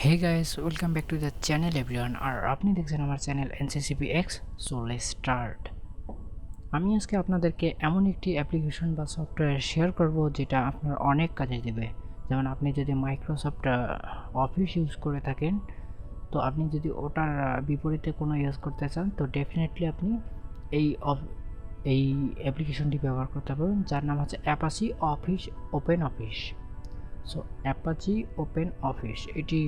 Hey guys, welcome back to the channel everyone. আর আপনি দেখছেন আমার channel NCCP X. So let's start. আমি আজকে আপনাদেরকে এমন একটি অ্যাপ্লিকেশন বা সফটওয়্যার শেয়ার করব যেটা আপনার অনেক কাজে দেবে। যেমন আপনি যদি মাইক্রোসফট অফিস ইউজ করে থাকেন, তো আপনি যদি ওটার বিপরীতে কোনো ইউজ করতে চান, তো ডেফিনেটলি আপনি এই এই অ্যাপ্লিকেশনটি ব্যবহার করতে পারবেন, যার নাম হচ্ছে Apache office open office. So Apache open office এটি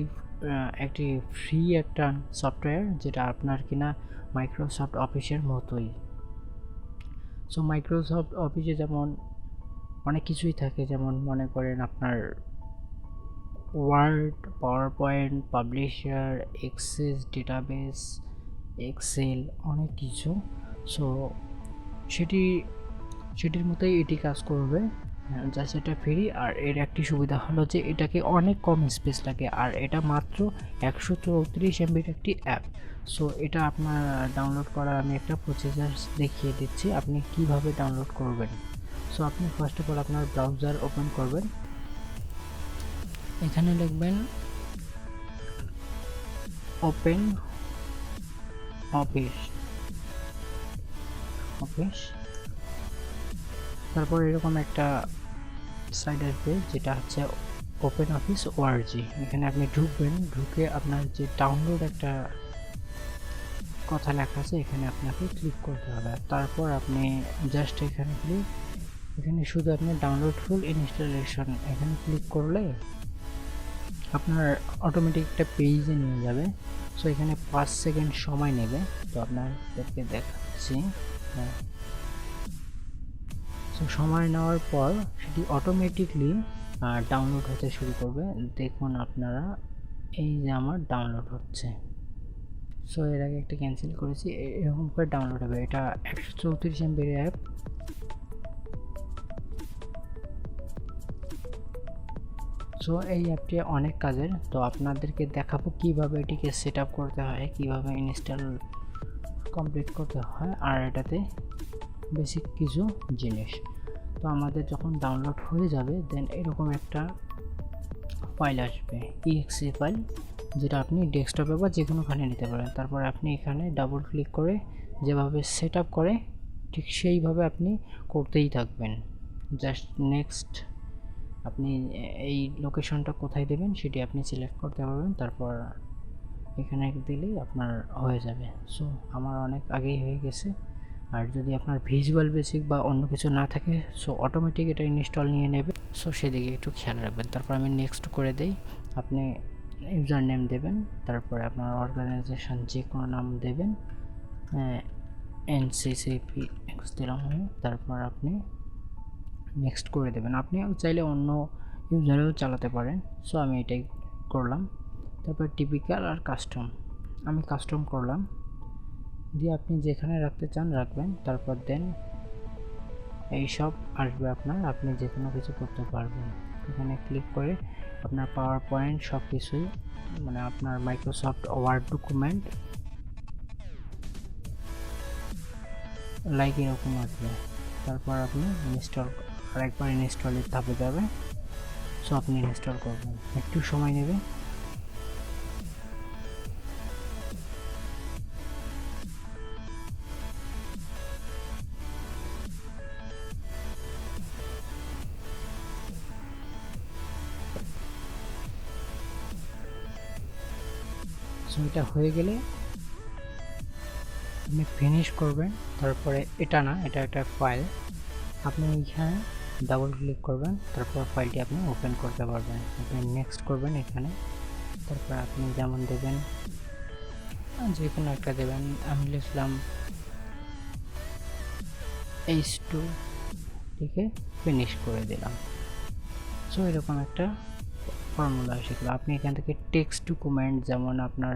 একটি ফ্রি একটা সফটওয়্যার, যেটা আপনার কিনা মাইক্রোসফট অফিসের মতোই। সো মাইক্রোসফট অফিসে যেমন অনেক কিছুই থাকে, যেমন মনে করেন আপনার Word, PowerPoint, Publisher, Access, database, Excel, অনেক কিছু। সো সেটির মতোই এটি কাজ করবে, জাস্ট এটা ফ্রি। আর এর একটি সুবিধা হলো যে এটাকে অনেক কম স্পেস লাগে, আর এটা মাত্র 134 এমবির একটি অ্যাপ। সো এটা আপনার ডাউনলোড করার আমি একটা প্রসেস দেখিয়ে দিচ্ছি আপনি কিভাবে ডাউনলোড করবেন। সো আপনি ফার্স্ট অফ অল আপনার ব্রাউজার ওপেন করবেন, এখানে লিখবেন ওপেন অফিস অফিস তারপর এরকম একটা সাইট আসবে যেটা হচ্ছে ওপেন অফিস ওআরজি। এখানে আপনি ঢুকবেন, ঢুকে আপনার যে ডাউনলোড একটা কথা লেখা আছে এখানে আপনাকে ক্লিক করতে হবে। তারপর আপনি জাস্ট এখানে শুধু আপনি ডাউনলোড ফুল ইনস্টলেশন এখানে ক্লিক করলে আপনার অটোমেটিক একটা পেজে নিয়ে যাবে। সো এখানে 5 সেকেন্ড সময় নেবে, তো আপনাদেরকে দেখাচ্ছি। সো সময় নেওয়ার পর সেটি অটোমেটিকলি ডাউনলোড হতে শুরু করবে। দেখুন আপনারা, এই যে আমার ডাউনলোড হচ্ছে। সো এর আগে একটা ক্যান্সেল করেছি, এরকম করে ডাউনলোড হবে। এটা 134 এমবির অ্যাপ। সো এই অ্যাপটি অনেক কাজের, তো আপনাদেরকে দেখাবো কিভাবে এটিকে সেট আপ করতে হয়, কিভাবে ইনস্টল কমপ্লিট করতে হয়, আর এটাতে বেসিক কিছু জিনিস। তো আমাদের যখন ডাউনলোড হয়ে যাবে, দেন এরকম একটা ফাইল আসবে, exe ফাইল, যেটা আপনি ডেস্কটপে বা যে কোনোখানে নিতে পারেন। তারপর আপনি এখানে ডাবল ক্লিক করে যেভাবে সেট আপ করে ঠিক সেইভাবে আপনি করতেই থাকবেন। জাস্ট নেক্সট, আপনি এই লোকেশনটা কোথায় দেবেন সেটি আপনি সিলেক্ট করতে পারবেন। তারপর এখানে দিলেই আপনার হয়ে যাবে। সো আমার অনেক আগেই হয়ে গেছে। আর যদি আপনার ভিজুয়াল বেসিক বা অন্য কিছু না থাকে, সো অটোমেটিক এটা ইনস্টল নিয়ে নেবে। সো সেদিকে একটু খেয়াল রাখবেন। তারপর আমি নেক্সট করে দেই। আপনি ইউজার নেম দেবেন, তারপরে আপনার অর্গানাইজেশন যে কোনো নাম দেবেন, এনসিসিপি এক্স দিলাম। তারপর আপনি নেক্সট করে দেবেন। আপনি চাইলে অন্য ইউজারেও চালাতে পারেন। সো আমি এটাই করলাম। তারপর টিপিক্যাল আর কাস্টম, আমি কাস্টম করলাম দিয়ে আপনি যেখানে রাখতে চান রাখবেন। তারপর দেন এই সব আসবে আপনার, আপনি যে কোনো কিছু করতে পারবেন। এখানে ক্লিক করে আপনার পাওয়ার পয়েন্ট সব কিছুই, মানে আপনার মাইক্রোসফট ওয়ার্ড ডকুমেন্ট লাইক এরকম আসবে। তারপর আপনি ইনস্টল, আরেকবার ইনস্টলের ধাপে যাবে। সো আপনি ইনস্টল করবেন, একটু সময় নেবে। সো এটা হয়ে গেলে আপনি ফিনিশ করবেন। তারপরে এটা না, এটা একটা ফাইল, আপনি এইখানে ডাবল ক্লিক করবেন, তারপর ফাইলটি আপনি ওপেন করতে পারবেন। আপনি নেক্সট করবেন এখানে। তারপর আপনি যেমন দেবেন, যে কোনো একটা দেবেন। আমি লিখলাম H2, লিখে ফিনিশ করে দিলাম। সো এরকম একটা ফর্মুলা শিখলো। আপনি এখান থেকে টেক্সট ডকুমেন্ট, যেমন আপনার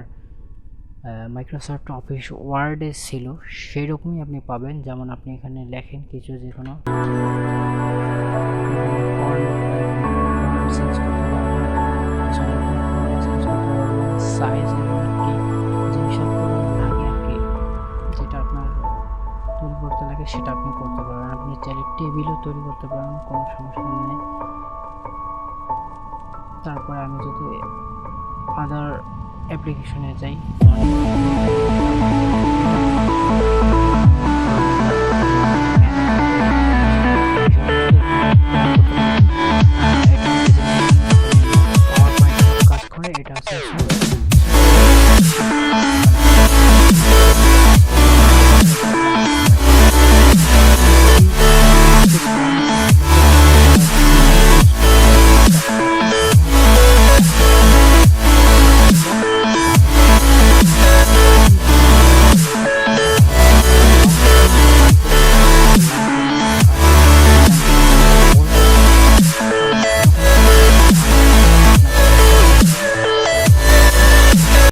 মাইক্রোসফট অফিস ওয়ার্ডে ছিল সেই রকমই আপনি পাবেন। যেমন আপনি এখানে লেখেন কিছু, যে কোনো সাইজ যেসব লাগে আর কি, যেটা আপনার তৈরি করতে লাগে সেটা আপনি করতে পারবেন। আপনি চাইলে টেবিলও তৈরি করতে পারেন, কোনো সমস্যা নেই। তারপরে আমি যদি আদার অ্যাপ্লিকেশনে যাই।